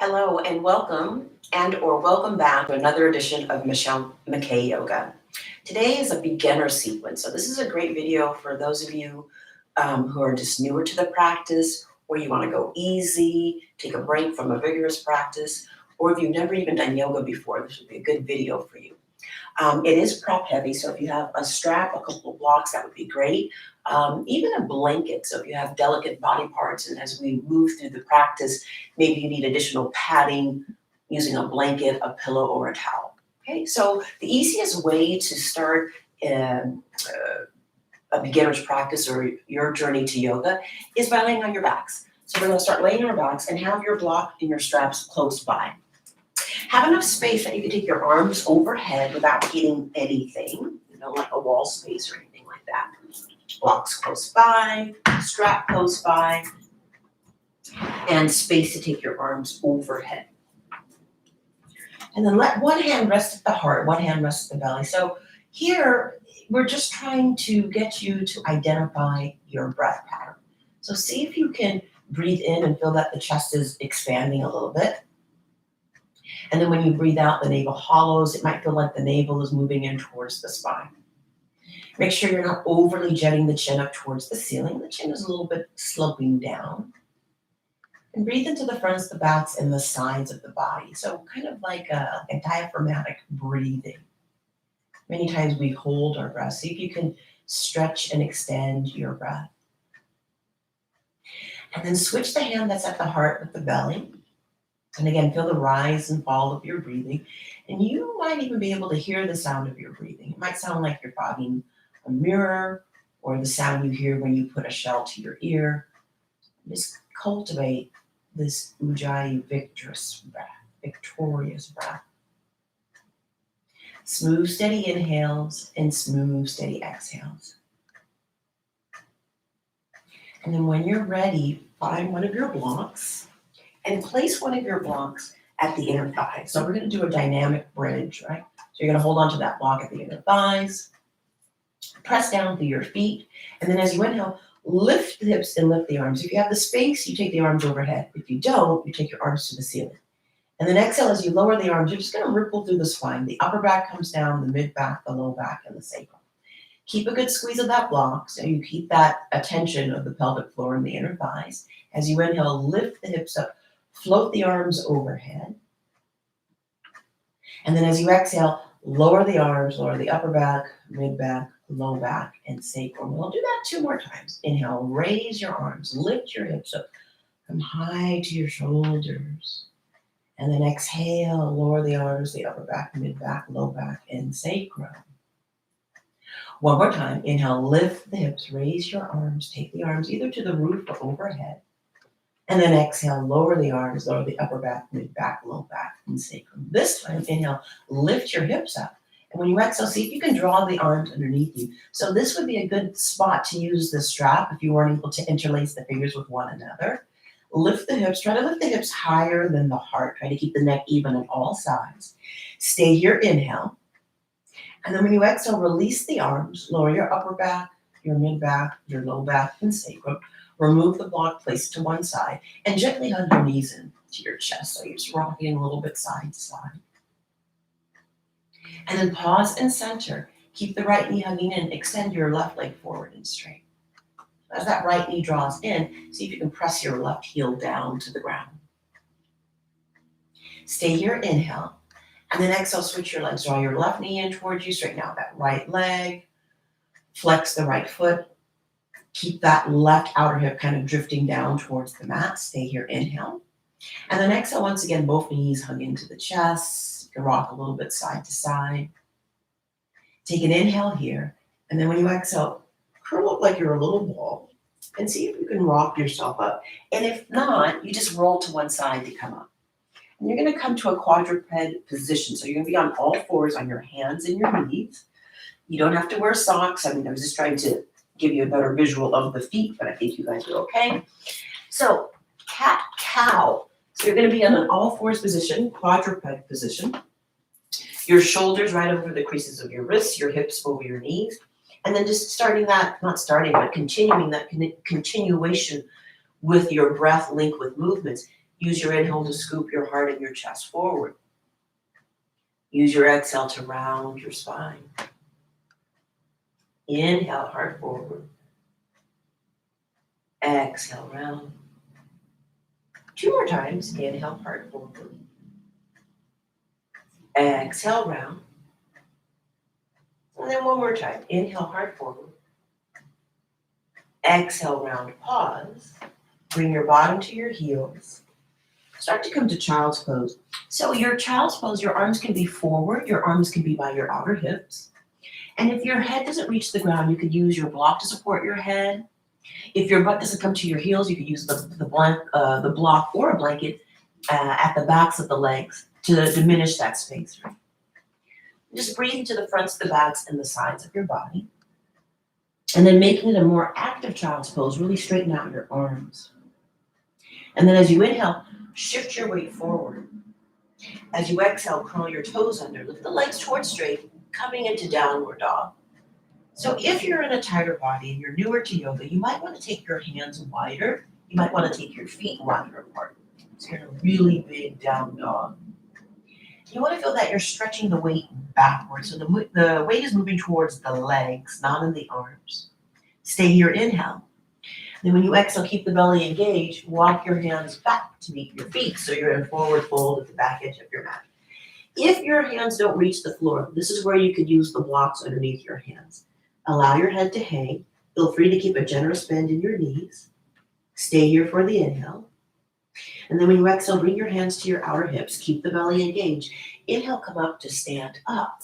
Hello and welcome back to another edition of Michelle McKay Yoga. Today is a beginner sequence, so this is a great video for those of you who are just newer to the practice, or you want to go easy, take a break from a vigorous practice, or if you've never even done yoga before, this would be a good video for you. It is prop heavy, so if you have a strap, a couple of blocks, that would be great. Even a blanket, so if you have delicate body parts, and as we move through the practice, maybe you need additional padding using a blanket, a pillow, or a towel. Okay, so the easiest way to start a beginner's practice or your journey to yoga is by laying on your backs. So we're going to start laying on our backs and have your block and your straps close by. Have enough space that you can take your arms overhead without hitting anything, like a wall space or anything like that. Blocks close by, strap close by, and space to take your arms overhead. And then let one hand rest at the heart, one hand rest at the belly. So here, we're just trying to get you to identify your breath pattern. So see if you can breathe in and feel that the chest is expanding a little bit. And then when you breathe out, the navel hollows. It might feel like the navel is moving in towards the spine. Make sure you're not overly jetting the chin up towards the ceiling. The chin is a little bit sloping down. And breathe into the fronts, the backs, and the sides of the body. So kind of like a diaphragmatic breathing. Many times we hold our breath. See if you can stretch and extend your breath. And then switch the hand that's at the heart with the belly. And again, feel the rise and fall of your breathing. And you might even be able to hear the sound of your breathing. It might sound like you're fogging a mirror, or the sound you hear when you put a shell to your ear. Just cultivate this Ujjayi victorious breath. Smooth, steady inhales and smooth, steady exhales. And then when you're ready, find one of your blocks and place one of your blocks at the inner thigh. So we're going to do a dynamic bridge, right? So you're going to hold on to that block at the inner thighs, press down through your feet, and then as you inhale, lift the hips and lift the arms. If you have the space, you take the arms overhead. If you don't, you take your arms to the ceiling. And then exhale, as you lower the arms, you're just going to ripple through the spine. The upper back comes down, the mid back, the low back, and the sacrum. Keep a good squeeze of that block, so you keep that attention of the pelvic floor and the inner thighs. As you inhale, lift the hips up, float the arms overhead. And then as you exhale, lower the arms, lower the upper back, mid back, low back, and sacrum. We'll do that 2 more times. Inhale, raise your arms, lift your hips up, come high to your shoulders. And then exhale, lower the arms, the upper back, mid back, low back, and sacrum. 1 more time. Inhale, lift the hips, raise your arms, take the arms either to the roof or overhead. And then exhale, lower the arms, lower the upper back, mid back, low back, and sacrum. This time, inhale, lift your hips up. And when you exhale, see if you can draw the arms underneath you. So this would be a good spot to use the strap if you weren't able to interlace the fingers with one another. Lift the hips. Try to lift the hips higher than the heart. Try to keep the neck even on all sides. Stay here, inhale. And then when you exhale, release the arms. Lower your upper back, your mid back, your low back, and sacrum. Remove the block, place it to one side, and gently hug your knees into your chest. So you're just rocking a little bit side to side. And then pause and center. Keep the right knee hugging in. Extend your left leg forward and straight. As that right knee draws in, see if you can press your left heel down to the ground. Stay here, inhale. And then exhale, switch your legs. Draw your left knee in towards you. Straighten out that right leg. Flex the right foot. Keep that left outer hip kind of drifting down towards the mat. Stay here, inhale. And then exhale, once again, both knees hug into the chest. You can rock a little bit side to side. Take an inhale here. And then when you exhale, curl up like you're a little ball and see if you can rock yourself up. And if not, you just roll to one side to come up. And you're going to come to a quadruped position. So you're going to be on all fours on your hands and your knees. You don't have to wear socks. I was just trying to give you a better visual of the feet, but I think you guys are okay. So cat, cow. So you're going to be in an all fours position, quadruped position. Your shoulders right over the creases of your wrists, your hips over your knees. And then just continuing that continuation with your breath linked with movements. Use your inhale to scoop your heart and your chest forward. Use your exhale to round your spine. Inhale, heart forward. Exhale, round. 2 more times. Inhale, heart forward. Exhale, round. And then 1 more time. Inhale, heart forward. Exhale, round, pause. Bring your bottom to your heels. Start to come to child's pose. So your child's pose, your arms can be forward, your arms can be by your outer hips. And if your head doesn't reach the ground, you could use your block to support your head. If your butt doesn't come to your heels, you could use the block or a blanket at the backs of the legs to diminish that space. Right? Just breathe into the fronts, the backs, and the sides of your body. And then making it a more active child's pose, really straighten out your arms. And then as you inhale, shift your weight forward. As you exhale, curl your toes under, lift the legs towards straight, coming into downward dog. So if you're in a tighter body and you're newer to yoga, you might want to take your hands wider. You might want to take your feet wider apart. So you're in a really big down dog. You want to feel that you're stretching the weight backwards. So the weight is moving towards the legs, not in the arms. Stay here, inhale. Then when you exhale, keep the belly engaged. Walk your hands back to meet your feet. So you're in forward fold at the back edge of your mat. If your hands don't reach the floor, this is where you could use the blocks underneath your hands. Allow your head to hang. Feel free to keep a generous bend in your knees. Stay here for the inhale. And then when you exhale, bring your hands to your outer hips. Keep the belly engaged. Inhale, come up to stand up.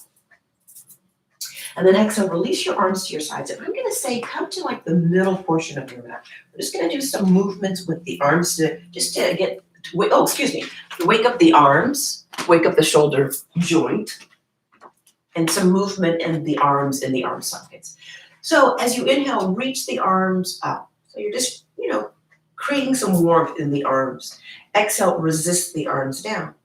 And then exhale, release your arms to your sides. And I'm going to say, come to like the middle portion of your mat. We're just going to do some movements with the arms to wake up the arms, wake up the shoulder joint, and some movement in the arms and the arm sockets. So as you inhale, reach the arms up. So you're just, creating some warmth in the arms. Exhale, resist the arms down.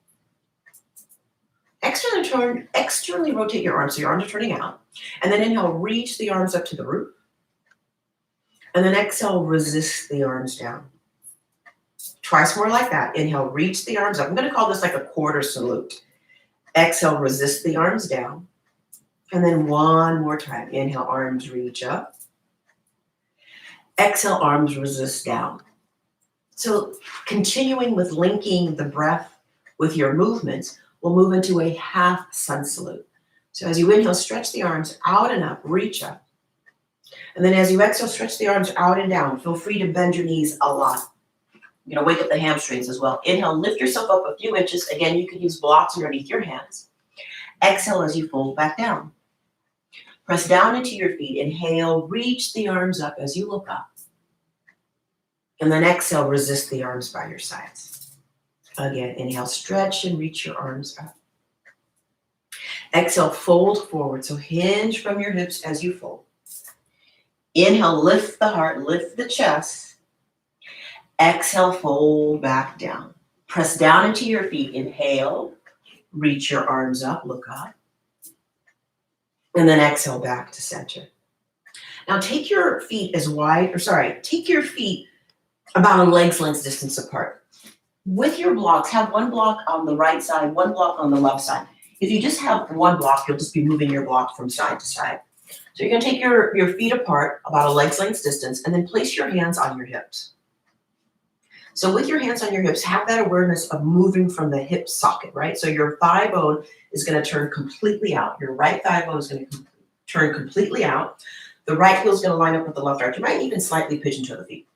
Externally rotate your arms so your arms are turning out. And then inhale, reach the arms up to the roof. And then exhale, resist the arms down. Twice more like that. Inhale, reach the arms up. I'm going to call this like a quarter salute. Exhale, resist the arms down. And then 1 more time. Inhale, arms reach up. Exhale, arms resist down. So continuing with linking the breath with your movements, we'll move into a half sun salute. So as you inhale, stretch the arms out and up, reach up. And then as you exhale, stretch the arms out and down. Feel free to bend your knees a lot. Wake up the hamstrings as well. Inhale, lift yourself up a few inches. Again, you can use blocks underneath your hands. Exhale as you fold back down. Press down into your feet. Inhale, reach the arms up as you look up. And then exhale, resist the arms by your sides. Again, inhale, stretch and reach your arms up. Exhale, fold forward. So hinge from your hips as you fold. Inhale, lift the heart, lift the chest. Exhale, fold back down. Press down into your feet. Inhale, reach your arms up, look up. And then exhale back to center. Now take your feet take your feet about a leg's length distance apart. With your blocks, have one block on the right side, one block on the left side. If you just have one block, you'll just be moving your block from side to side. So you're going to take your feet apart about a leg's length distance and then place your hands on your hips. So with your hands on your hips, have that awareness of moving from the hip socket, right? So your thigh bone is going to turn completely out. Your right thigh bone is going to turn completely out. The right heel is going to line up with the left arch. You might even slightly pigeon toe the feet.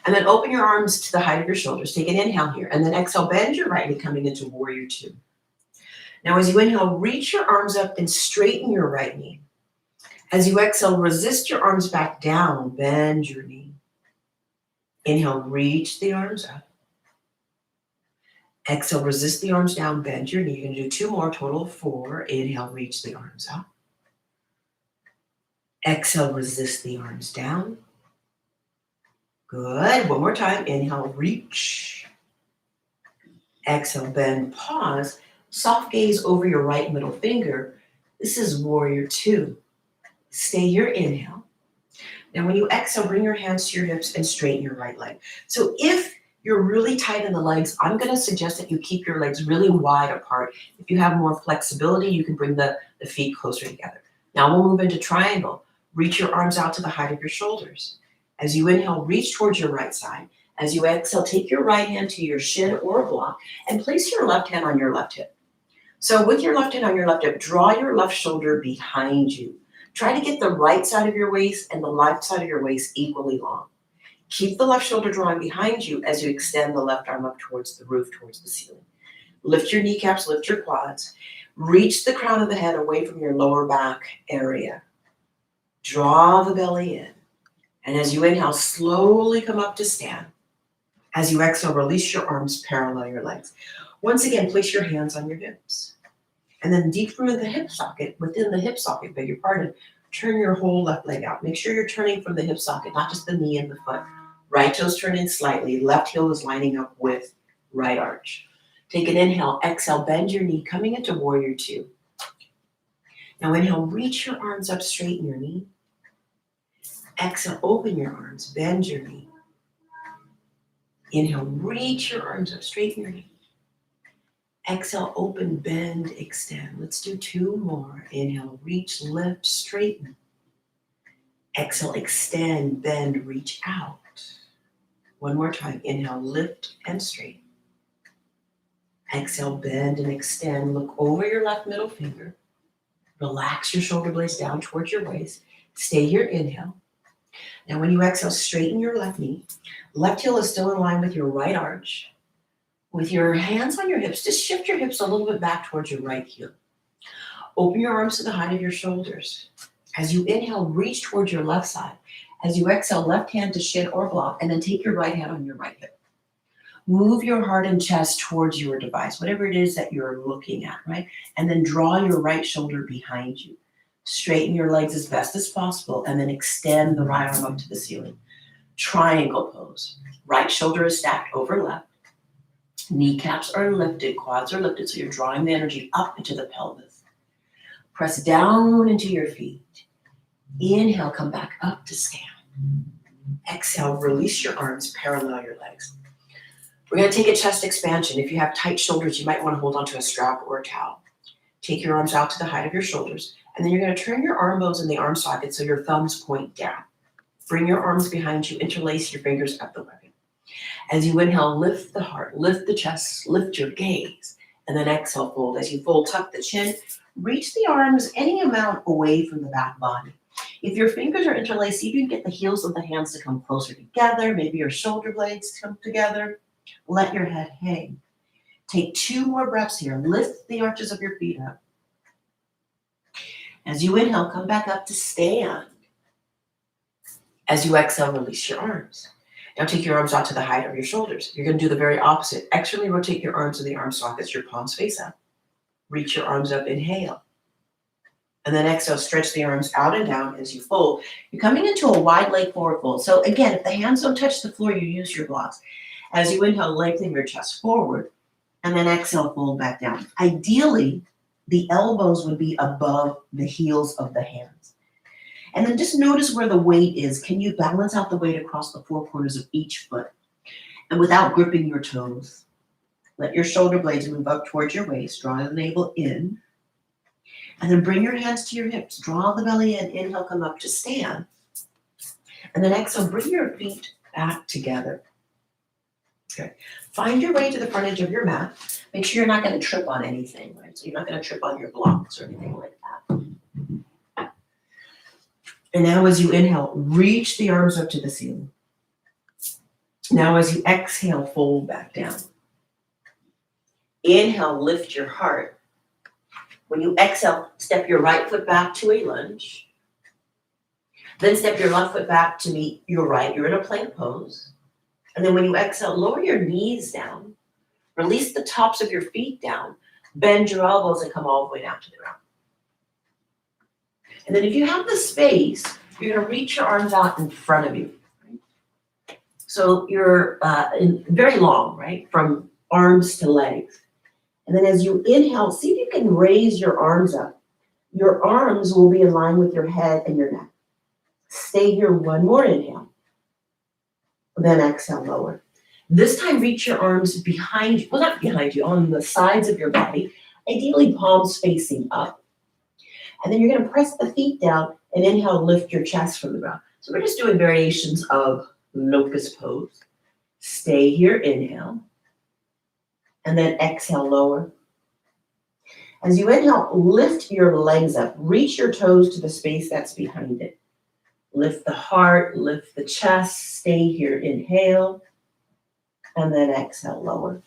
And then open your arms to the height of your shoulders. Take an inhale here. And then exhale, bend your right knee coming into warrior two. Now as you inhale, reach your arms up and straighten your right knee. As you exhale, resist your arms back down. Bend your knee. Inhale, reach the arms up. Exhale, resist the arms down. Bend your knee. You're going to do 2 more, total of 4. Inhale, reach the arms up. Exhale, resist the arms down. Good. 1 more time. Inhale, reach. Exhale, bend, pause. Soft gaze over your right middle finger. This is warrior two. Stay your inhale. Now when you exhale, bring your hands to your hips and straighten your right leg. So if you're really tight in the legs, I'm going to suggest that you keep your legs really wide apart. If you have more flexibility, you can bring the feet closer together. Now we'll move into triangle. Reach your arms out to the height of your shoulders. As you inhale, reach towards your right side. As you exhale, take your right hand to your shin or block and place your left hand on your left hip. So with your left hand on your left hip, draw your left shoulder behind you. Try to get the right side of your waist and the left side of your waist equally long. Keep the left shoulder drawn behind you as you extend the left arm up towards the roof, towards the ceiling. Lift your kneecaps, lift your quads. Reach the crown of the head away from your lower back area. Draw the belly in. And as you inhale, slowly come up to stand. As you exhale, release your arms, parallel your legs. Once again, place your hands on your hips. And then deep from the hip socket, within the hip socket, beg your pardon, turn your whole left leg out. Make sure you're turning from the hip socket, not just the knee and the foot. Right toes turn in slightly. Left heel is lining up with right arch. Take an inhale, exhale, bend your knee, coming into warrior two. Now inhale, reach your arms up, straighten your knee. Exhale, open your arms, bend your knee. Inhale, reach your arms up, straighten your knee. Exhale, open, bend, extend. Let's do two more. Inhale, reach, lift, straighten. Exhale, extend, bend, reach out. One more time. Inhale, lift and straighten. Exhale, bend and extend. Look over your left middle finger. Relax your shoulder blades down towards your waist. Stay here, inhale. Now when you exhale, straighten your left knee. Left heel is still in line with your right arch. With your hands on your hips, just shift your hips a little bit back towards your right heel. Open your arms to the height of your shoulders. As you inhale, reach towards your left side. As you exhale, left hand to shin or block, and then take your right hand on your right hip. Move your heart and chest towards your device, whatever it is that you're looking at, right? And then draw your right shoulder behind you. Straighten your legs as best as possible, and then extend the right arm up to the ceiling. Triangle pose. Right shoulder is stacked over left. Kneecaps are lifted, quads are lifted, so you're drawing the energy up into the pelvis. Press down into your feet. Inhale, come back up to stand. Exhale, release your arms, parallel your legs. We're going to take a chest expansion. If you have tight shoulders, you might want to hold onto a strap or a towel. Take your arms out to the height of your shoulders, and then you're going to turn your arm bones in the arm socket so your thumbs point down. Bring your arms behind you, interlace your fingers at the webbing. As you inhale, lift the heart, lift the chest, lift your gaze, and then exhale, fold. As you fold, tuck the chin, reach the arms any amount away from the back body. If your fingers are interlaced, see if you can get the heels of the hands to come closer together, maybe your shoulder blades come together. Let your head hang. Take two more breaths here. Lift the arches of your feet up. As you inhale, come back up to stand. As you exhale, release your arms. Now take your arms out to the height of your shoulders. You're going to do the very opposite. Externally rotate your arms to the arm sockets, your palms face up. Reach your arms up, inhale. And then exhale, stretch the arms out and down as you fold. You're coming into a wide leg forward fold. So again, if the hands don't touch the floor, you use your blocks. As you inhale, lengthen your chest forward, and then exhale, fold back down. Ideally, the elbows would be above the heels of the hands. And then just notice where the weight is. Can you balance out the weight across the four corners of each foot? And without gripping your toes, let your shoulder blades move up towards your waist. Draw the navel in. And then bring your hands to your hips. Draw the belly in. Inhale, come up to stand. And then exhale, bring your feet back together. Okay. Find your way to the front edge of your mat. Make sure you're not going to trip on anything, right? So you're not going to trip on your blocks or anything like that. And now as you inhale, reach the arms up to the ceiling. Now as you exhale, fold back down. Inhale, lift your heart. When you exhale, step your right foot back to a lunge. Then step your left foot back to meet your right. You're in a plank pose. And then when you exhale, lower your knees down. Release the tops of your feet down. Bend your elbows and come all the way down to the ground. And then if you have the space, you're going to reach your arms out in front of you. Right? So you're very long, right? From arms to legs. And then as you inhale, see if you can raise your arms up. Your arms will be in line with your head and your neck. Stay here, one more inhale. Then exhale, lower. This time, reach your arms behind you, well, not behind you, on the sides of your body, ideally palms facing up. And then you're gonna press the feet down and inhale, lift your chest from the ground. So we're just doing variations of locust pose. Stay here, inhale, and then exhale, lower. As you inhale, lift your legs up, reach your toes to the space that's behind it. Lift the heart, lift the chest, stay here, inhale, and then exhale, lower.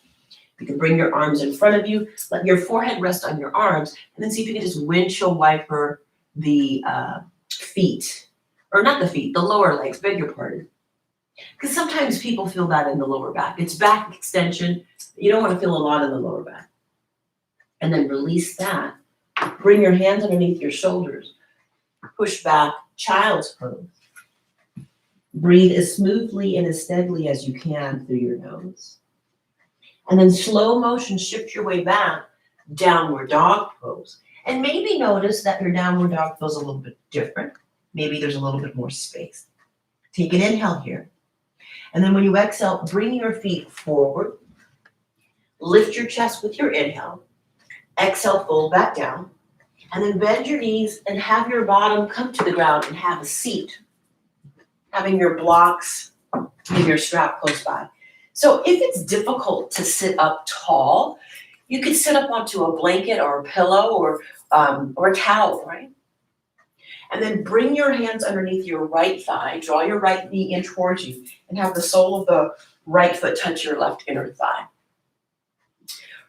You can bring your arms in front of you, let your forehead rest on your arms, and then see if you can just windshield wiper the feet, or not the feet, the lower legs, beg your pardon. Because sometimes people feel that in the lower back. It's back extension. You don't want to feel a lot in the lower back. And then release that. Bring your hands underneath your shoulders. Push back, child's pose. Breathe as smoothly and as steadily as you can through your nose. And then slow motion, shift your way back, downward dog pose. And maybe notice that your downward dog feels a little bit different. Maybe there's a little bit more space. Take an inhale here. And then when you exhale, bring your feet forward. Lift your chest with your inhale. Exhale, fold back down. And then bend your knees and have your bottom come to the ground and have a seat. Having your blocks and your strap close by. So if it's difficult to sit up tall, you can sit up onto a blanket or a pillow or a towel, right? And then bring your hands underneath your right thigh, draw your right knee in towards you, and have the sole of the right foot touch your left inner thigh.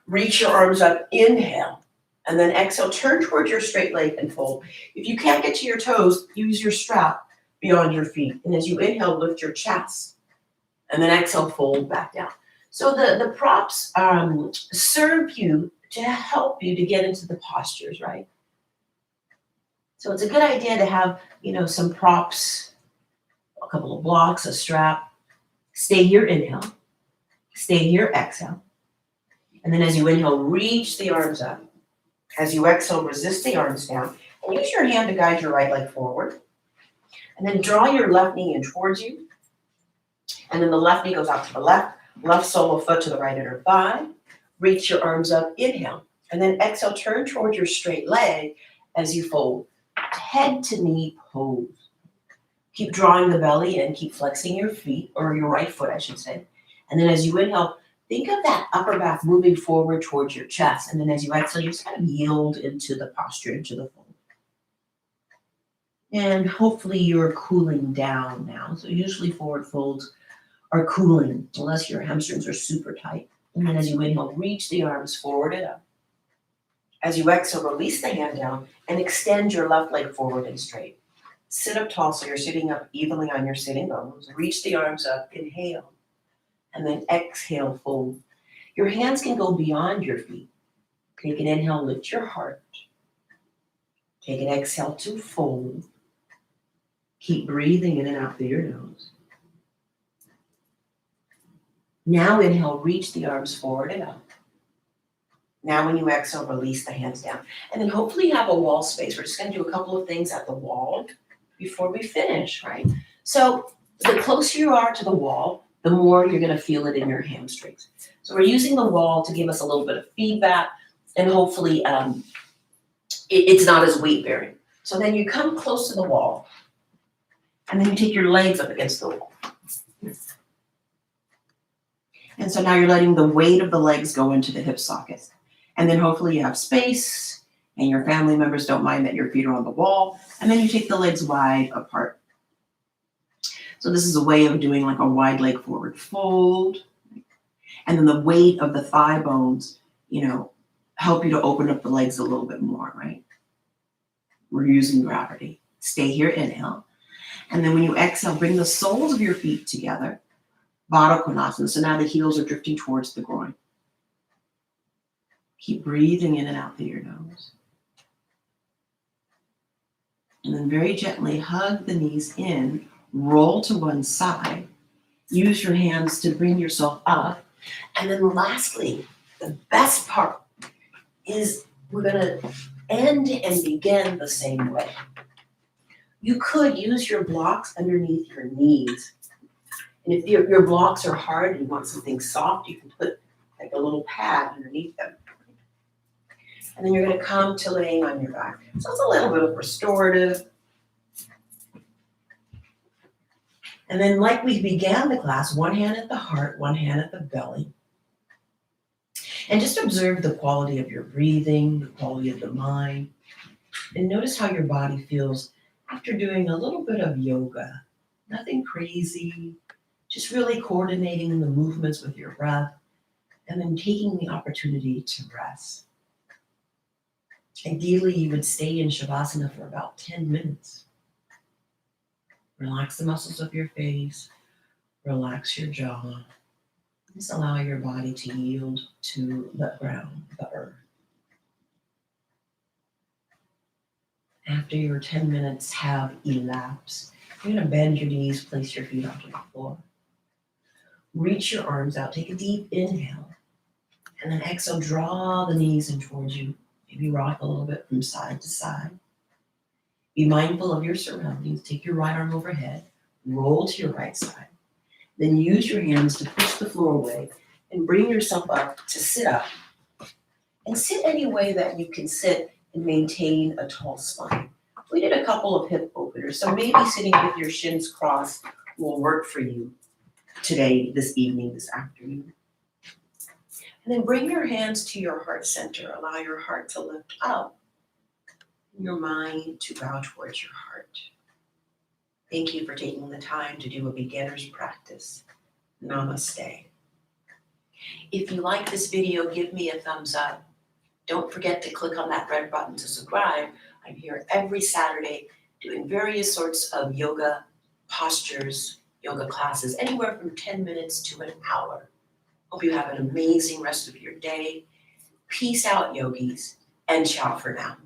Reach your arms up, inhale, and then exhale, turn towards your straight leg and fold. If you can't get to your toes, use your strap beyond your feet. And as you inhale, lift your chest, and then exhale, fold back down. So the props serve you to help you to get into the postures, right? So it's a good idea to have, some props, a couple of blocks, a strap. Stay here, inhale. Stay here, exhale. And then as you inhale, reach the arms up. As you exhale, resist the arms down. And use your hand to guide your right leg forward. And then draw your left knee in towards you. And then the left knee goes out to the left sole of foot to the right inner thigh. Reach your arms up, inhale. And then exhale, turn towards your straight leg as you fold. Head to knee pose. Keep drawing the belly in, keep flexing your feet, or your right foot, I should say. And then as you inhale, think of that upper back moving forward towards your chest. And then as you exhale, you just kind of yield into the posture, into the fold. And hopefully you're cooling down now. So usually forward folds are cooling, unless your hamstrings are super tight. And then as you inhale, reach the arms forward and up. As you exhale, release the hand down and extend your left leg forward and straight. Sit up tall so you're sitting up evenly on your sitting bones. Reach the arms up, inhale, and then exhale, fold. Your hands can go beyond your feet. Take an inhale, lift your heart. Take an exhale to fold. Keep breathing in and out through your nose. Now inhale, reach the arms forward and up. Now when you exhale, release the hands down. And then hopefully you have a wall space. We're just going to do a couple of things at the wall before we finish, right? So the closer you are to the wall, the more you're going to feel it in your hamstrings. So we're using the wall to give us a little bit of feedback, and hopefully it's not as weight bearing. So then you come close to the wall, and then you take your legs up against the wall. And so now you're letting the weight of the legs go into the hip sockets. And then hopefully you have space and your family members don't mind that your feet are on the wall. And then you take the legs wide apart. So this is a way of doing like a wide leg forward fold. And then the weight of the thigh bones, help you to open up the legs a little bit more, right? We're using gravity. Stay here, inhale. And then when you exhale, bring the soles of your feet together. Baddha Konasana. So now the heels are drifting towards the groin. Keep breathing in and out through your nose. And then very gently hug the knees in, roll to one side. Use your hands to bring yourself up. And then lastly, the best part is we're going to end and begin the same way. You could use your blocks underneath your knees And if your blocks are hard and you want something soft, you can put like a little pad underneath them. And then you're gonna come to laying on your back. So it's a little bit of restorative. And then like we began the class, one hand at the heart, one hand at the belly. And just observe the quality of your breathing, the quality of the mind. And notice how your body feels after doing a little bit of yoga. Nothing crazy, just really coordinating the movements with your breath and then taking the opportunity to rest. Ideally, you would stay in Shavasana for about 10 minutes. Relax the muscles of your face, relax your jaw. Just allow your body to yield to the ground, the earth. After your 10 minutes have elapsed, you're going to bend your knees, place your feet onto the floor. Reach your arms out, take a deep inhale, and then exhale, draw the knees in towards you. Maybe rock a little bit from side to side. Be mindful of your surroundings. Take your right arm overhead, roll to your right side. Then use your hands to push the floor away and bring yourself up to sit up. And sit any way that you can sit and maintain a tall spine. We did a couple of hip openers, so maybe sitting with your shins crossed will work for you today, this evening, this afternoon. And then bring your hands to your heart center. Allow your heart to lift up, your mind to bow towards your heart. Thank you for taking the time to do a beginner's practice. Namaste. If you like this video, give me a thumbs up. Don't forget to click on that red button to subscribe. I'm here every Saturday doing various sorts of yoga postures, yoga classes, anywhere from 10 minutes to an hour. Hope you have an amazing rest of your day. Peace out, yogis, and ciao for now.